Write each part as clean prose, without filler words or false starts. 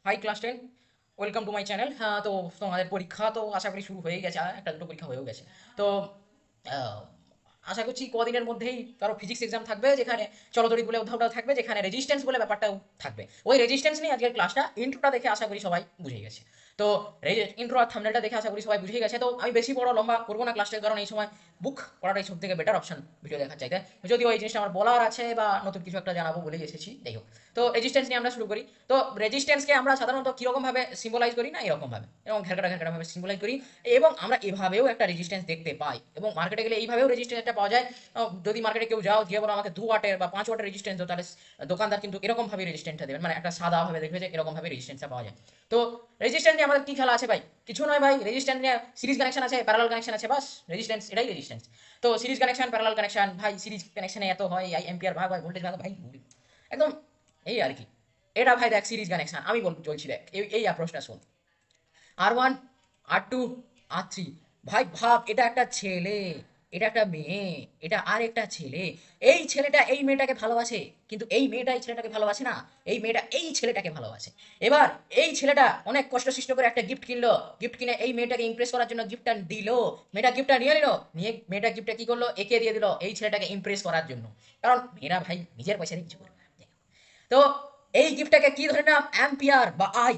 High class 10, welcome to my channel. হ্যাঁ, তো তোমাদের পরীক্ষা তো আশা করি শুরু হয়ে গেছে, আর একটা দুটো পরীক্ষা হয়েও গেছে। তো আহ, আশা করছি কদিনের মধ্যেই কারো ফিজিক্স এক্সাম থাকবে, যেখানে চলতরিৎ বলে উদ্ধারটাও থাকবে, যেখানে রেজিস্ট্যান্স বলে ব্যাপারটাও থাকবে। ওই রেজিস্ট্যান্স নিয়ে আজকের ক্লাসটা, ইন্ট্রোটা দেখে আশা করি সবাই বুঝে গেছে। তো ইন্ট্রো আর থাম্বনেলটা দেখে আশা করি সবাই বুঝে গেছে। তো আমি বেশি বড় লম্বা করবো না ক্লাসটা, কারণ এই সময় বুক পড়াটাই সব থেকে বেটার অপশন ভিডিও দেখার চাইতে। যদিও এই জিনিসটা আমার বলার আছে বা নতুন কিছু একটা জানাবো বলে এসেছি, যাই হোক। তো রেজিস্ট্যান্স নিয়ে আমরা শুরু করি। তো রেজিস্ট্যান্সকে আমরা সাধারণত কিরকম ভাবে সিম্বলাইজ করি, না এরকম ভাবে, এরকম ঘেরকাটা ঘেরকাটা ভাবে সিম্বলাইজ করি। এবং আমরা এভাবেও একটা রেজিস্ট্যান্স দেখতে পাই, এবং মার্কেটে গেলে এইভাবেও রেজিস্ট্যান্সটা পাওয়া যায়। যদি মার্কেটে কেউ যাও গিয়ে বলো আমাকে 2 ওয়াটের বা 5 ওয়াটের রেজিস্ট্যান্স দাও, তাহলে দোকানদার কিন্তু এরকম ভাবে রেজিস্ট্যান্সটা দেবেন, মানে একটা সাদা ভাবে দেখবে যে এরকম ভাবে রেজিস্ট্যান্সটা পাওয়া যায়। তো রেজিস্ট্যান্স নিয়ে আমাদের কি খেলা আছে ভাই? কিছু নয় ভাই, রেজিস্ট্যান্স নিয়ে সিরিজ কানেকশন আছে, প্যারালাল কানেকশন আছে, বাস রেজিস্ট্যান্স, এটাই রেজিস্ট্যান্স। তো সিরিজ কানেকশন, প্যারালাল কানেকশন ভাই, সিরিজ কানেকশনে এত হয়, এই এম্পিয়ার ভাগ হয়, ভোল্টেজ ভাগ হয় ভাই, একদম এই আর কি। এটা ভাই দেখ সিরিজ কানেকশন আমি বলছি, দেখ এই অ্যাপ্রোচটা শোন। R1, R2, R3, ভাই ভাব, এটা একটা ছেলে, এটা একটা মেয়ে, এটা আর একটা ছেলে। এই ছেলেটা এই মেয়েটাকে ভালোবাসে, কিন্তু এই মেয়েটা এই ছেলেটাকে ভালোবাসে না, এই মেয়েটা এই ছেলেটাকে ভালোবাসে। এবার এই ছেলেটা অনেক কষ্ট সৃষ্ট করে একটা গিফট কিনলো, গিফট কিনে এই মেয়েটাকে ইমপ্রেস করার জন্য গিফটটা দিল। মেয়েটা গিফটটা নিয়ে নিল, নিয়ে মেয়েটা গিফটটা কি করলো, একে দিয়ে দিল এই ছেলেটাকে ইমপ্রেস করার জন্য। কারণ মেয়েরা ভাই নিজের পয়সা দিয়ে কিছু করবে না। তো এই গিফটটাকে কি ধরে নাম, অ্যাম্পিয়ার বা আই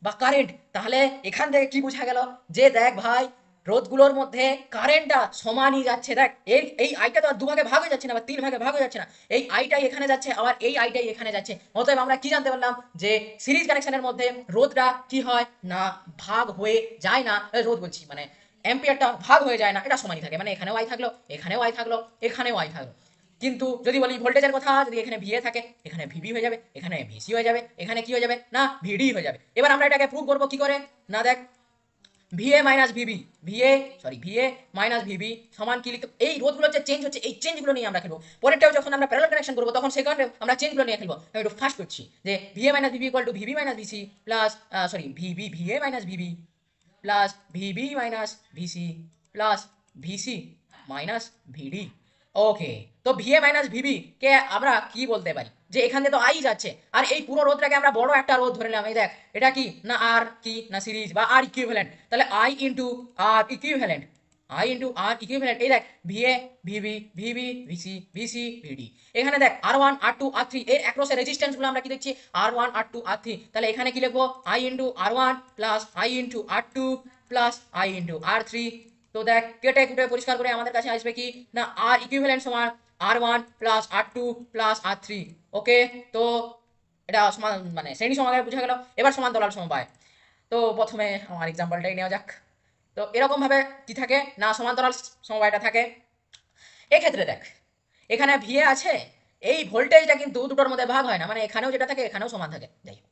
বা কারেন্ট। তাহলে এখান থেকে কি বোঝা গেল, যে দেখ ভাই, রোধগুলোর মধ্যে কারেন্টটা সমানই যাচ্ছে। দেখ এই এই আইটা তো আর দুভাগে ভাগ হয়ে যাচ্ছে না বা 3 ভাগে ভাগ হয়ে যাচ্ছে না, এই আইটাই এখানে যাচ্ছে, আবার এই আইটাই এখানে যাচ্ছে। অতএব আমরা কি জানতে পারলাম, যে সিরিজ কানেকশনের মধ্যে রোধটা কি হয় না, ভাগ হয়ে যায় না। রোধ বলছি মানে অ্যাম্পিয়ারটা ভাগ হয়ে যায় না, এটা সমানই থাকে, মানে এখানেও আই থাকলো, এখানেও আই থাকলো, এখানেও আই থাকলো। কিন্তু যদি বলি ভোল্টেজের কথা, যদি এখানে ভিএ থাকে, এখানে ভিবি হয়ে যাবে, এখানে ভিসি হয়ে যাবে, এখানে কি হয়ে যাবে না, ভিডি হয়ে যাবে। এবার আমরা এটাকে প্রুভ করবো কি করে, না দেখ, VA minus VB, VA minus VB সমান কি লিখতে, এই রোধগুলো যে চেঞ্জ হচ্ছে, এই চেঞ্জগুলো নিয়ে আমরা খেলবো। পরেরটাও যখন আমরা প্যারালাল কানেকশন করবো, তখন সেখানে আমরা চেঞ্জগুলো নিয়ে খেলবো। আমি একটু ফার্স্ট করছি, যে VA minus VB equal to VB minus VC plus, VA minus VB plus VB minus VC plus VC minus VD. Okay, তো ভিএ মাইনাস ভিবি কে আমরা কি বলতে পারি, যে এখান থেকে তো আই যাচ্ছে, আর এই পুরো রোধটাকে আমরা বড় একটা রোধ ধরে নিলাম। এই দেখ, এটা কি না আর কি না সিরিজ বা আর ইকুইভ্যালেন্ট, তাহলে আই ইন্টু আর ইকুইভ্যালেন্ট, এই দেখ, VA VB VB VC VC VD. এখানে দেখ R1 R2 R3 এর অ্যাক্রসের রেজিস্ট্যান্স গুলো আমরা কি দেখছি, R1 R2 R3, তাহলে এখানে কি লিখবো, I into R1 plus I into R2 plus I into R3। তো দেখ কেটে কুটে পরিষ্কার করে আমাদের কাছে আসবে কি না, আর ইকুইভ্যালেন্ট সমান R1 plus R2 plus R3। ওকে, তো এটা সমান মানে শ্রেণী সমাহারে বোঝা গেল। এবার সমান্তরাল সমবায়। তো প্রথমে আমার এক্সাম্পলটাই নেওয়া যাক। তো এরকম ভাবে কি থাকে না, সমান্তরাল সমবায়টা থাকে। এক্ষেত্রে দেখ, এখানে ভিএ আছে, এই ভোল্টেজটা কিন্তু দুটোর মধ্যে ভাগ হয় না, মানে এখানেও যেটা থাকে এখানেও সমান থাকে, যাই হোক।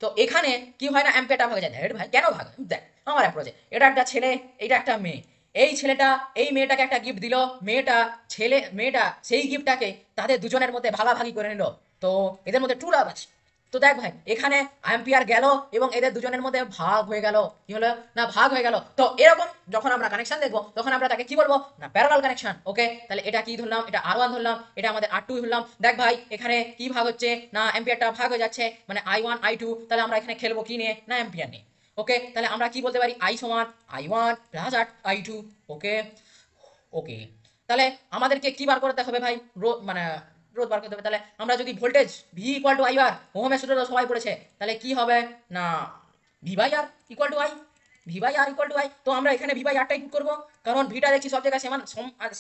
তো এখানে কি হয় না, অ্যাম্পিয়ারটা ভাগে যায়। ভাই কেন ভাগ হয়? দেখ আমার অ্যাপ্রোচে, এটা একটা ছেলে, এটা একটা মেয়ে। এই ছেলেটা এই মেয়েটাকে একটা গিফট দিল, মেয়েটা সেই গিফটটাকে তাদের দুজনের মধ্যে ভাগাভাগি করে নিল। তো এদের মধ্যে ট্রু লাভ আছে। তো দেখ ভাই, এখানে অ্যাম্পিয়ার গেল এবং এদের দুজনের মধ্যে ভাগ হয়ে গেল। কি হলো না, ভাগ হয়ে গেল। তো এরকম যখন আমরা কানেকশন দেখবো, তখন আমরা তাকে কি বলবো না, প্যারালাল কানেকশন। ওকে, তাহলে এটা কি ধরলাম, এটা R1 ধরলাম, এটা আমাদের R2 ধরলাম। দেখ ভাই, এখানে কি ভাগ হচ্ছে না, অ্যাম্পিয়ারটা ভাগ হয়ে যাচ্ছে, মানে I1 I2। তাহলে আমরা এখানে খেলবো কি নিয়ে, না অ্যাম্পিয়ার নিয়ে। ওকে, তাহলে আমরা কি বলতে পারি, I সমান I1 প্লাস I2। ওকে, ওকে, তাহলে আমাদেরকে কি বার করতে হবে ভাই, রোধ মানে রোধ বার করতে হবে। তাহলে আমরা যদি voltage V equal to I R, ওহমের সূত্র তো সবাই পড়েছে, তাহলে কি হবে না, V by R equal to I, V by R equal to I. তো আমরা এখানে ভি বাই আরটাই পুট করবো, কারণ ভিটা দেখছি সব জায়গায়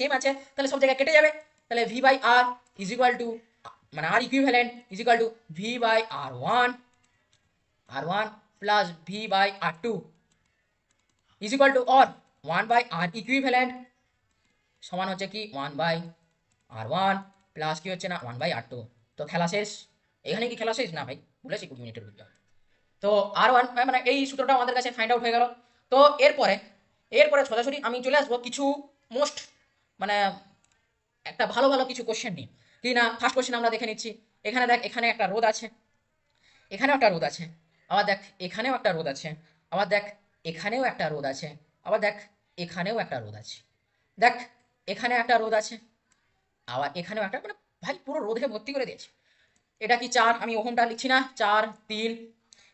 সেম আছে, তাহলে সব জায়গায় কেটে যাবে। তাহলে V by R is equal to, মানে R equivalent is equal to V by R one plus V by R2 is equal to or 1/R equivalent সমান হচ্ছে কি 1/R1 প্লাস কি হচ্ছে না 1/R2। তো খেলা শেষ। এখানে কি খেলা শেষ না ভাই, বলেছি 20 মিনিটের ভিতরে। তো R1 মানে এই সূত্রটা আমাদের কাছে ফাইন্ড আউট হয়ে গেল। তো এরপরে এরপরে সোজাসুরি আমি চলে আসবো কিছু মোস্ট মানে একটা ভালো ভালো কিছু কোশ্চেন নিই। কি না, ফার্স্ট কোশ্চেন আমরা দেখে নিচ্ছি। এখানে দেখ, এখানে একটা রোধ আছে, এখানেও একটা রোধ আছে, আবার দেখ এখানেও একটা রোধ আছে, আবার দেখ এখানেও একটা রোধ আছে, আবার দেখ এখানেও একটা রোধ আছে। দেখ এখানে একটা রোধ আছে, আবার এখানেও একটা, মানে ভাই পুরো রোধে ভর্তি করে দিয়েছে। এটা কি 4, আমি ওহমটা লিখছি না, 4 3।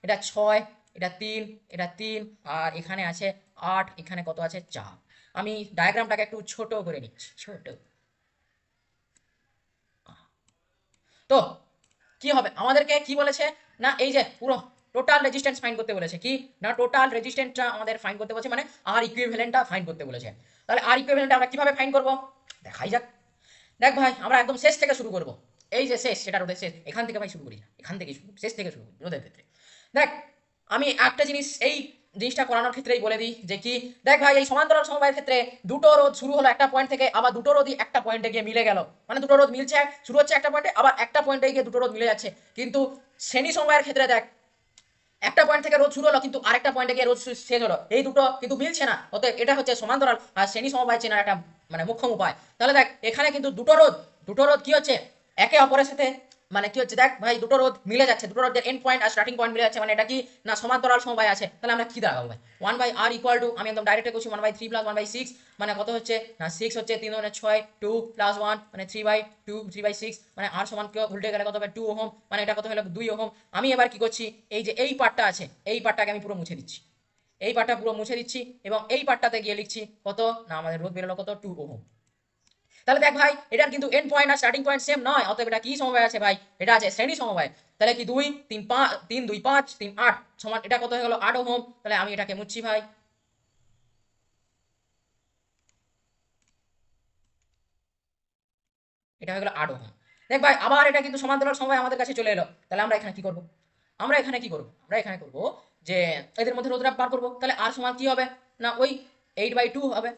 এটা 6, এটা 3, এটা 3, আর এখানে আছে 8, এখানে কত আছে 4। আমি ডায়াগ্রামটাকে একটু ছোট করে নিচ্ছি, ছোট। তো কি হবে, আমাদেরকে কি বলেছে না, এই যে পুরো টোটাল রেজিস্ট্যান্স ফাইন্ড করতে বলেছে, কি না টোটাল রেজিস্ট্যান্সটা আমাদের ফাইন্ড করতে বলেছে, মানে আর ইকুইভ্যালেন্টটা ফাইন্ড করতে বলেছে। তাহলে আর ইকুইভ্যালেন্ট আমরা কিভাবে ফাইন্ড করব, দেখাই যাক। দেখ ভাই, আমরা একদম শেষ থেকে শুরু করব। এই যে শেষ, সেটা রোধের শেষ, এখান থেকে ভাই শুরু করি না, এখান থেকে শুরু, শেষ থেকে শুরু করি রোধের ক্ষেত্রে। দেখ, আমি একটা জিনিস এই জিনিসটা করানোর ক্ষেত্রেই বলে দিই যে কি, দেখ ভাই, এই সমান্তরাল সমবায়ের ক্ষেত্রে দুটো রোধ শুরু হলো একটা পয়েন্ট থেকে, আবার দুটো রোধই একটা পয়েন্টে গিয়ে মিলে গেল, মানে দুটো রোধ মিলছে, শুরু হচ্ছে একটা পয়েন্টে, আবার একটা পয়েন্টে গিয়ে দুটো রোধ মিলে যাচ্ছে। কিন্তু শ্রেণী সমবায়ের ক্ষেত্রে দেখ, একটা পয়েন্ট থেকে রোধ শুরু হলো কিন্তু আরেকটা পয়েন্টে গিয়ে রোধ শেষ হলো, এই দুটো কিন্তু মিলছে না। অতএব এটা হচ্ছে সমান্তরাল আর শ্রেণী সমবায় চেনার একটা মানে মুখ্যম উপায়। তাহলে দেখ, এখানে কিন্তু দুটো রোধ কি হচ্ছে, একে অপরের সাথে মানে কি হচ্ছে, দেখ ভাই, দুটো রোধ মিলে যাচ্ছে, দুটো রোধের end point are starting point মিলে যাচ্ছে, মানে এটা কি না সমান্তরাল সমবায় আছে। তাহলে আমরা কি দাঁড়াবো ভাই, 1/r ইকুয়াল টু, আমি একদম ডাইরেক্ট করছি, 1/3 প্লাস 1/6, মানে কত হচ্ছে না 6 হচ্ছে 3 মানে 6, 2 প্লাস 1 মানে 3/2, 3/6, মানে r সমান কেউ উল্টে গেলে কত হবে 2 ওহম, মানে এটা কত হলো 2 ওহম। আমি এবার কি করছি, এই যে এই পার্টটা আছে, এই পার্টটাকে আমি পুরো মুছে দিচ্ছি, এই পার্টটা পুরো মুছে দিচ্ছি, এবং এই পার্টটাতে গিয়ে লিখছি কত না আমাদের রোধ বেরোলো কত 2 ওহম। তাহলে দেখ ভাই, এটার কিন্তু end point are starting point same নয়, অতএব এটা কি সমবায় আছে ভাই, এটা আছে শ্রেণী সমবায়। তাহলে কি 2 3 5 3 2 5 3 8 সমান এটা কত হয়ে গেল 8 ওহম। তাহলে আমি এটাকে মুছছি ভাই, এটা হয়ে গেল 8 ওহম। দেখ ভাই, আবার এটা কিন্তু সমান্তরাল সমবায় আমাদের কাছে চলে এলো। তাহলে আমরা এখানে কি করব, আমরা এখানে করব যে এদের মধ্যে রোধটা বার করব। তাহলে আর সমান কি হবে না ওই 8/2 হবে,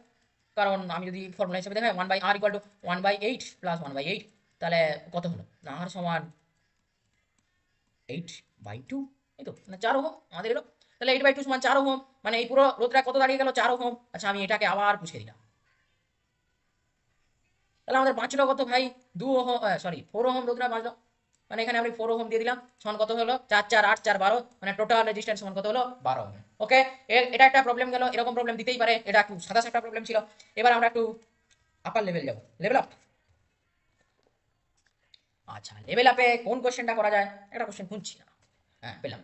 কারণ আমি যদি ফর্মুলা হিসেবে দেখাই 1/r ইকুয়াল টু 1/8 প্লাস 1/8, তাহলে কত হলো না আর সমান 8/2, এই তো না 4 ওহম আমাদের এলো। তাহলে 8/2 সমান 4 ওহম, মানে এই পুরো রোধটা কত দাঁড়িয়ে গেল 4 ওহম। আচ্ছা, আমি এটাকে আবার মুছে দিলাম। তাহলে আমাদের বাঁচলো কত ভাই, 2 ওহম, সরি 4 ওহম রোধটা বাঁচলো। মানে এখানে আমি 4 ওহম দিয়ে দিলাম, সমান কত হলো 4 4 8 4 12, মানে টোটাল রেজিস্ট্যান্স সমান কত হলো 12 ওহম। ওকে, এটা একটা প্রবলেম গেল, এরকম প্রবলেম দিতেই পারে, এটা একটু সাদা সাদা প্রবলেম ছিল। এবার আমরা একটু আপার লেভেল যাব, লেভেল আপ। আচ্ছা, লেভেল আপে কোন কোশ্চেনটা করা যায়, একটা কোশ্চেন খুঁজছি না, হ্যাঁ পেলাম।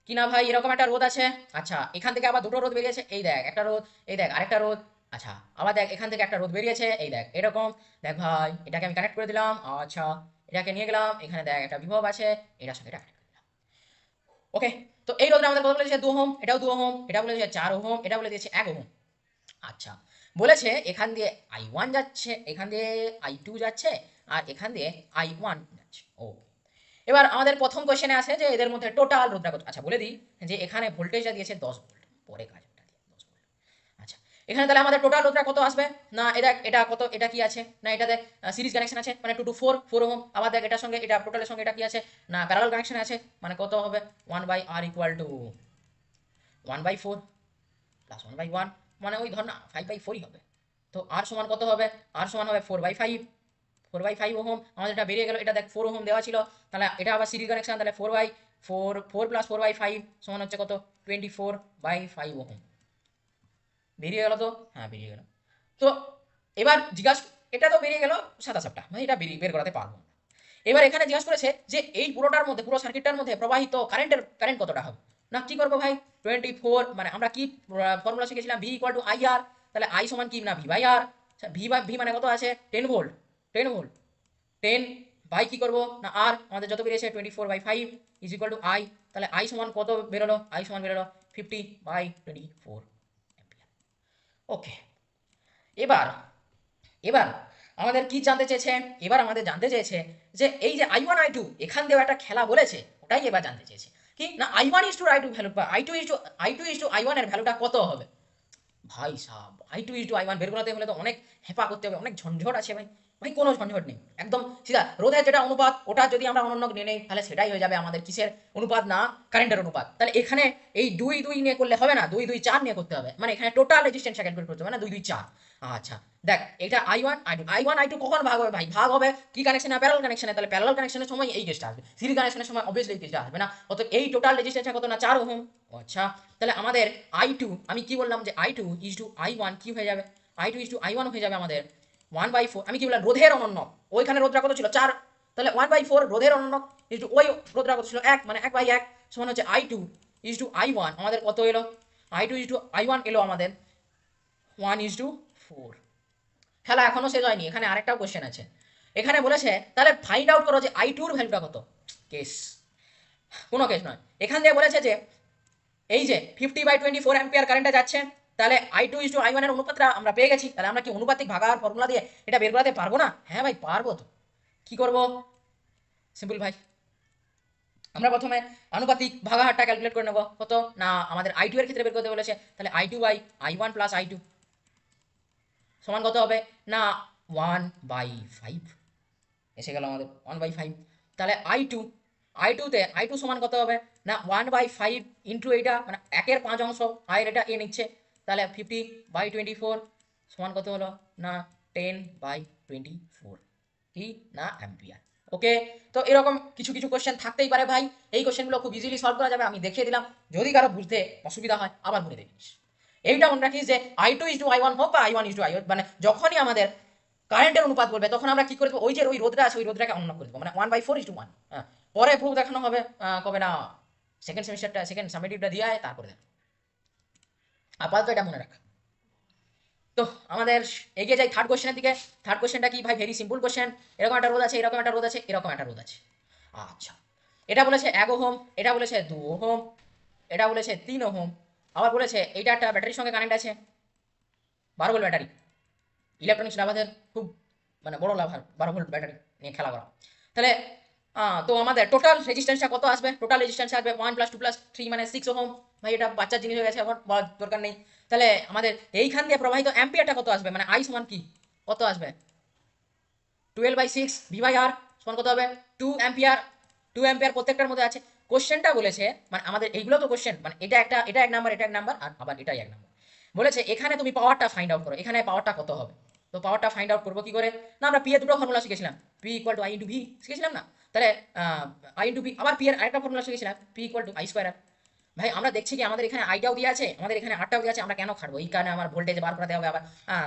কি না ভাই, এরকম একটা রোধ আছে। আচ্ছা, এখান থেকে আবার দুটো রোধ বেরিয়েছে, এই দেখ একটা রোধ, এই দেখ আরেকটা রোধ। আচ্ছা, আবার দেখ এখান থেকে একটা রোধ বেরিয়েছে, এই দেখ এরকম। দেখ ভাই, এটাকে আমি কানেক্ট করে দিলাম। আচ্ছা, এটাকে নিয়ে গেলাম, এখানে দেখ একটা বিভব আছে, এটার সাথে এটা কানেক্ট করে দিলাম। ওকে, তো এই রোধটা আমাদের কত বলে দিয়েছে 2 ওহম, এটাও 2 ওহম, এটা বলে দিয়েছে 4 ওহম, এটা বলে দিয়েছে 1 ওহম। আচ্ছা, বলেছে এখান দিয়ে I1 যাচ্ছে, এখান দিয়ে I2 যাচ্ছে, আর এখান দিয়ে I1 যাচ্ছে। ও, এবার আমাদের প্রথম কোশ্চেনে আছে যে এদের মধ্যে টোটাল রোধটা কত। আচ্ছা, বলে দিই যে এখানে ভোল্টেজটা দিয়েছে 10 ভোল্ট, পরে কাজটা দিয়ে 10 ভোল্ট। আচ্ছা, এখানে তাহলে আমাদের টোটাল রোধটা কত আসবে না, এটা এটা কত, এটা কি আছে না এটাতে সিরিজ কানেকশন আছে, মানে 2 to 4 4 ওহম। আবার দেখ এটার সঙ্গে এটা টোটালের সঙ্গে এটা কি আছে না প্যারালাল কানেকশন আছে, মানে কত হবে 1/r ইকুয়াল টু 1/4 প্লাস 1/1, মানে ওই ধর না 5/4ই হবে। তো আর সমান কত হবে, আর সমান হবে 4/5, 4/5 ওহম। আমাদের এটা বেরিয়ে গেল, এটা দেখ 4 ওহম দেওয়া ছিল, তাহলে এটা আবার সিরিজ কানেকশন, তাহলে 4/4 4 প্লাস 4/5 সমান হচ্ছে কত 24/5 ওহম। বেরিয়ে গেল তো, হ্যাঁ বেরিয়ে গেল। তো এবার জিজ্ঞাসা, এটা তো বেরিয়ে গেল সাদা সাপটা, মানে এটা বের করাতে পারবো না। এবার এখানে জিজ্ঞাসা করেছে যে এই পুরোটার মধ্যে, পুরো সার্কিটটার মধ্যে প্রবাহিত কারেন্ট কতটা হবে। না কি করবো ভাই, 24, মানে আমরা কি ফর্মুলা শিখেছিলাম, ভি ইকুয়াল টু আই আর। তাহলে আই সমান কি না V/R, ভি মানে কত আছে 10 ভোল্ট, 10 ভোল্ট 10 বাই কি করবো না আর, আমাদের যত বেরিয়েছে 24/5 ইজ ইকুয়াল টু আই। তাহলে আই সমান কত বেরোলো, আই সমান বেরোলো 50/24 অ্যাম্পিয়ার। ওকে, এবার এবার আমাদের কি জানতে চেয়েছে, এবার আমাদের জানতে চেয়েছে যে এই যে I1 I2 এখান দিয়েও একটা খেলা বলেছে, ওটাই এবার জানতে চেয়েছে কি না I1 is to I2 value, বা I2 ইস টু I1 এর ভ্যালুটা কত হবে। ভাই sub, I2 is to I1 বের করাতে হলে তো অনেক হেপা করতে হবে, অনেক ঝঞ্ঝট আছে ভাই। ভাই কোনো ঝঞ্ঝট নেই, একদম সিধা রোধের যেটা অনুপাত ওটা যদি আমরা অনন্য নিয়ে নেই তাহলে সেটাই হয়ে যাবে আমাদের কিসের অনুপাত না কারেন্টের অনুপাত। তাহলে এখানে এই 2 2 নিয়ে করলে হবে না, 2 2 4 নিয়ে করতে হবে, মানে এখানে টোটাল রেজিস্ট্যান্স ক্যালকুলেট করতে হবে না 2 2 4। আচ্ছা, দেখ এটা I1 I2 কখন ভাগ হবে ভাই, ভাগ হবে কি কানেকশনে, প্যারালাল কানেকশনে। তাহলে প্যারালাল কানেকশনের সময় এই কেসটা আসবে, সিরিজ কানেকশনের সময় অবভিয়াসলি এই কেসটা আসবে না। অতএব এই টোটাল রেজিস্ট্যান্স কত না 4 ওহম। আচ্ছা, তাহলে আমাদের I2, আমি কি বললাম যে I2 ইজ টু I1 কি হয়ে যাবে, I2 ইজ টু I1 হয়ে যাবে আমাদের 1/4, আমি কি বললাম রোধের অনন্য, ওইখানে রোধটা কত ছিল 4, তাহলে 1/4 রোধের অনুনাক ইজ টু ওই রোধটা কত ছিল 1, মানে 1/1 সমান হচ্ছে I2 ইজ টু I1, আমাদের কত এলো I2 ইজ টু I1 এলো আমাদের 1:4। খেলা এখনো শেষ হয়নি, এখানে আরেকটাও কোশ্চেন আছে। এখানে বলেছে তাহলে ফাইন্ড আউট করো যে I2 এর ভ্যালুটা কত। কেস, কোনো কেস নয়, এখান দিয়ে বলেছে যে এই যে 50/24 অ্যাম্পিয়ার কারেন্টটা যাচ্ছে, তাহলে I2 ইজ টু I1 এর অনুপাতটা আমরা পেয়ে গেছি। তাহলে আমরা কি অনুপাতিক ভাগার ফর্মুলা দিয়ে এটা বের করাতে পারবো না? হ্যাঁ ভাই পারবো। তো কি করব? সিম্পল ভাই, আমরা প্রথমে আনুপাতিক ভাগাহারটা ক্যালকুলেট করে নেব। কত না আমাদের I2 এর ক্ষেত্রে বের করতে বলেছে, তাহলে I2/I1 প্লাস I2 সমান কত হবে না 1/5 এসে গেল আমাদের 1/5। তাহলে I2 সমান কত হবে না 1/5 ইন্টু এইটা, মানে 1/5 অংশ আর এটা এ নিচ্ছে, তাহলে 50/24 সমান কত হলো না 10/24 কি না অ্যাম্পিয়ার। ওকে, তো এরকম কিছু কিছু কোশ্চেন থাকতেই পারে ভাই, এই কোশ্চেনগুলো খুব ইজিলি সলভ করা যাবে, আমি দেখিয়ে দিলাম। যদি কারো বুঝতে অসুবিধা হয় আবার বলে দেখিস। এইটা মনে রাখিস যে I2 ইজ টু I1 হোক বা I1 ইজ টু I1, মানে যখনই আমাদের কারেন্টের অনুপাত বলবে তখন আমরা কি করে দেবো, ওই যে ওই রোধটা আছে ওই রোধটাকে অনুমান করে দেবো, মানে 1/4:1। হ্যাঁ, পরে প্রুফ দেখানো হবে কবে না সেকেন্ড সেমিস্টারটা সেকেন্ড সামেটিভটা দিয়ে আয় তারপরে দেখ। আপাতত এটা মনে রাখ। তো আমাদের এগিয়ে যাই থার্ড কোশ্চেনের দিকে। থার্ড কোশ্চেনটা কি ভাই, ভেরি সিম্পল কোশ্চেন। এরকম একটা রোধ আছে, এরকম একটা রোধ আছে, এরকম একটা রোধ আছে। আচ্ছা, এটা বলেছে 1 ওহম, এটা বলেছে 2 ওহম, এটা বলেছে 3 ওহম, আবার বলেছে এইটা একটা ব্যাটারির সঙ্গে কানেক্ট আছে, 12 ভোল্ট ব্যাটারি। ইলেকট্রনিক্স লাভারদের খুব মানে বড় লাভার 12 ভোল্ট ব্যাটারি নিয়ে খেলা করা। তাহলে তো আমাদের টোটাল রেজিস্ট্যান্সটা কত আসবে? টোটাল রেজিস্ট্যান্স আসবে 1 + 2 + 3 মানে 6 ওহম। ভাই এটা বাচ্চার জিনিস হয়ে গেছে, এখন বলার দরকার নেই। তাহলে আমাদের এইখান দিয়ে প্রবাহিত অ্যাম্পিয়ারটা কত আসবে, মানে I সমান কি কত আসবে 12/6 V/R সমান কত হবে 2 অ্যাম্পিয়ার। 2 অ্যাম্পিয়ার প্রত্যেকটার মধ্যে আছে। কোশ্চেনটা বলেছে মানে আমাদের এইগুলো তো কোশ্চেন, মানে এটা একটা, এটা এক নাম্বার, এটা এক নাম্বার, আর আবার এটাই এক নাম্বার। বলেছে এখানে তুমি পাওয়ারটা ফাইন্ড আউট করো, এখানে পাওয়ারটা কত হবে। তো পাওয়ারটা ফাইন্ড আউট করবো কি করে না, আমরা পি এর দুটো ফর্মুলা শিখেছিলাম, P = I × V শিখেছিলাম না। তাহলে I × V, আবার পি এর আরেকটা ফর্মুলা শিখেছিলাম, P = I²R। ভাই আমরা দেখছি কি আমাদের এখানে আইটাও দিয়ে আছে, আমাদের এখানে আরটাও দিয়ে আছে, আমরা কেন খাটবো? এই কারণে আমার ভোল্টেজ বার করাতে হবে আবার,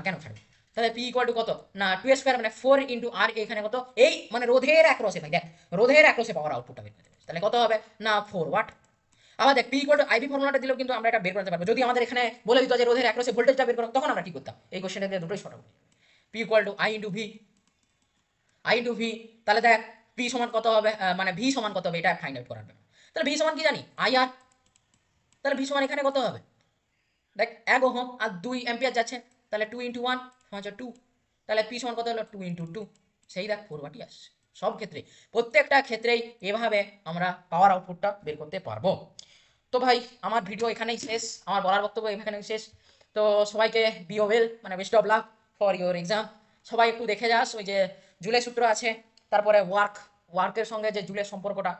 কেন খাটবো? তাহলে P = কত না 2² মানে 4 × R, এখানে কত এই মানে রোধের অ্যাক্রসে, ভাই দেখ রোধের অ্যাক্রসে পাওয়ার আউটপুটটা বের করতে হবে। তাহলে কত হবে না 4 ওয়াট। আবার দেখ P = IV ফর্মুলাটা দিলেও কিন্তু আমরা এটা বের করতে পারবো। যদি আমাদের এখানে বলে দিত যে রোধের অ্যাক্রসে ভোল্টেজটা বের করো, তখন আমরা কি করতাম? এই কোশ্চেনটা দিয়ে দুটোই শর্ট হবে। P = I × V, তাহলে দেখ P সমান কত হবে, মানে V সমান কত হবে এটা ফাইন্ড আউট করার ব্যাপার। তাহলে V সমান কি জানি IR, তাহলে V সমান এখানে কত হবে দেখ 1 ওহম আর 2 অ্যাম্পিয়ার যাচ্ছে, তাহলে 2 × 1 হচ্ছে 2, তাহলে P সমান কত হলো 2 × 2, সেই দেখ 4 ওয়াটই আসছে। সব ক্ষেত্রে প্রত্যেকটা ক্ষেত্রেই এভাবে আমরা পাওয়ার আউটপুটটা বের করতে পারবো। তো ভাই আমার ভিডিও এখানেই শেষ, আমার বলার বক্তব্য এখানেই শেষ। তো সবাইকে বি ওয়েল, মানে best of luck for your exam. সবাই একটু দেখে যাস, ওই যে জুলের সূত্র আছে, তারপরে ওয়ার্কের সঙ্গে যে জুলের সম্পর্কটা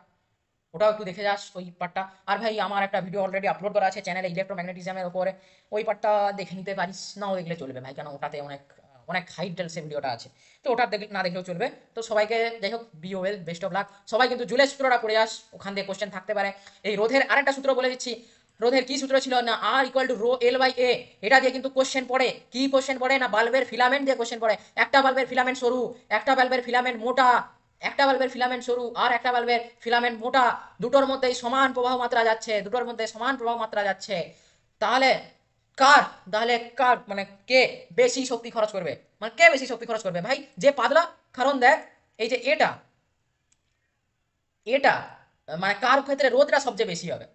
ওটাও একটু দেখে যাস ওই পার্টটা। আর ভাই আমার একটা ভিডিও অলরেডি আপলোড করা আছে চ্যানেলে ইলেকট্রোম্যাগনেটিজমের উপরে, ওই পার্টটা দেখে নিতে পারিস, নাও দেখলে চলবে ভাই, কেন ওটাতে অনেক অনেক হাই ডিটেলসে ভিডিওটা আছে, তো ওটা না দেখলেও চলবে। তো সবাইকে যাই হোক B well, best of luck. সবাই কিন্তু জুলের সূত্রটা পড়ে যাস, ওখান থেকে কোশ্চেন থাকতে পারে। এই রোধের আরেকটা সূত্র বলে দিচ্ছি, রোধের কি সূত্র ছিল না R = ρL/A, এটা দিয়ে কিন্তু কোশ্চেন পড়ে। কি কোশ্চেন পড়ে না বাল্বের ফিলামেন্ট দিয়ে কোশ্চেন পড়ে। একটা বাল্বের ফিলামেন্ট সরু, একটা বাল্বের ফিলামেন্ট মোটা, একটা বাল্বের ফিলামেন্ট সরু আর একটা বাল্বের ফিলামেন্ট মোটা, দুটোর মধ্যেই সমান প্রবাহ মাত্রা যাচ্ছে, দুটোর মধ্যে সমান প্রবাহ মাত্রা যাচ্ছে। তাহলে কার তাহলে কার মানে কে বেশি শক্তি খরচ করবে, মানে কে বেশি শক্তি খরচ করবে ভাই, যে পাতলা। কারণ দেখ এই যে এটা এটা মানে কার ক্ষেত্রে রোধটা সবচেয়ে বেশি হবে,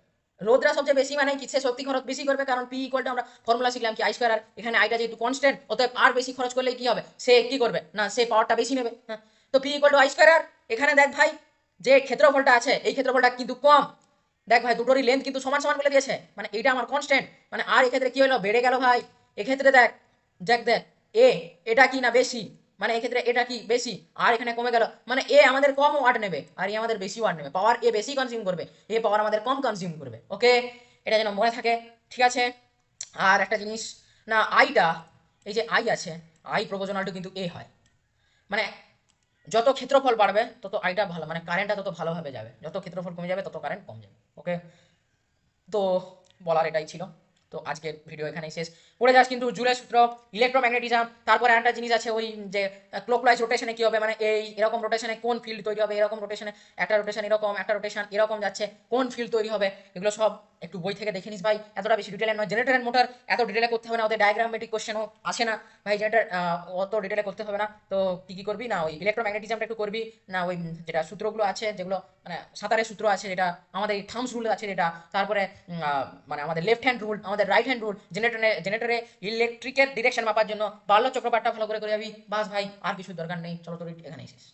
রোধটা সবচেয়ে বেশি মানে কি সে শক্তি খরচ বেশি করবে, কারণ P = আমরা ফর্মুলা শিখলাম কি I²R, এখানে আইটা যেহেতু কনস্ট্যান্ট, অতএব আর বেশি খরচ করলে কি হবে, সে কি করবে না সে পাওয়ারটা বেশি নেবে। হ্যাঁ, তো P = I²R। এখানে দেখ ভাই যে ক্ষেত্রফলটা আছে এই ক্ষেত্রফলটা কিন্তু কম, দেখ ভাই দুটোরই লেন্থ কিন্তু সমান সমান বলে দিয়েছে, মানে এইটা আমার কনস্ট্যান্ট, মানে আর এক্ষেত্রে কি হলো বেড়ে গেল ভাই। এক্ষেত্রে দেখ দেখ দেখ এ এটা কি না বেশি, মানে এক্ষেত্রে এটা কি বেশি আর এখানে কমে গেল, মানে এ আমাদের কম ওয়াট নেবে আর এ আমাদের বেশি ওয়াট নেবে, পাওয়ার এ বেশি কনজিউম করবে, এ পাওয়ার আমাদের কম কনজিউম করবে। ওকে, এটা যেন মনে থাকে, ঠিক আছে। আর একটা জিনিস না আইটা, এই যে আই আছে, আই প্রপোর্শনাল টু কিন্তু এ হয়, মানে যত ক্ষেত্রফল বাড়বে তত আইটা ভালো, মানে কারেন্টটা তত ভালোভাবে যাবে, যত ক্ষেত্রফল কমে যাবে তত কারেন্ট কম যাবে। ওকে, তো বলার এটাই ছিল। তো আজকের ভিডিও এখানেই শেষ। পড়ে যাস কিন্তু জুলের সূত্র, ইলেকট্রোম্যাগনেটিজম, তারপরে একটা জিনিস আছে ওই যে ক্লকওয়াইজ রোটেশনে কি হবে, মানে এই এরকম রোটেশনে কোন ফিল্ড তৈরি হবে, এরকম রোটেশনে একটা রোটেশন এরকম, একটা রোটেশন এরকম যাচ্ছে, কোন ফিল্ড তৈরি হবে, এগুলো সব একটু বই থেকে দেখে নিস ভাই, এতটা বেশি ডিটেলে নয়। জেনারেটর অ্যান্ড মোটর এত ডিটেলে করতে হবে না, ওদের ডায়াগ্রামেটিক কোশ্চেনও আসে না ভাই, জেনারেটর অত ডিটেলে করতে হবে না। তো কি কি করবি না, ওই ইলেকট্রোম্যাগনেটিজমটা একটু করবি, না ওই যেটা সূত্রগুলো আছে যেগুলো মানে সাঁতারের সূত্র আছে, যেটা আমাদের থামস রুল আছে যেটা, তারপরে মানে আমাদের লেফট হ্যান্ড রুল, আমাদের রাইট হ্যান্ড রুল, জেনারেটরে ইলেকট্রিকের ডিরেকশন মাপার জন্য বার্লো চক্রপাঠটা ভালো করে করে যাবি, বাস ভাই আর কিছু দরকার নেই, চলো তোর এখানেই শেষ।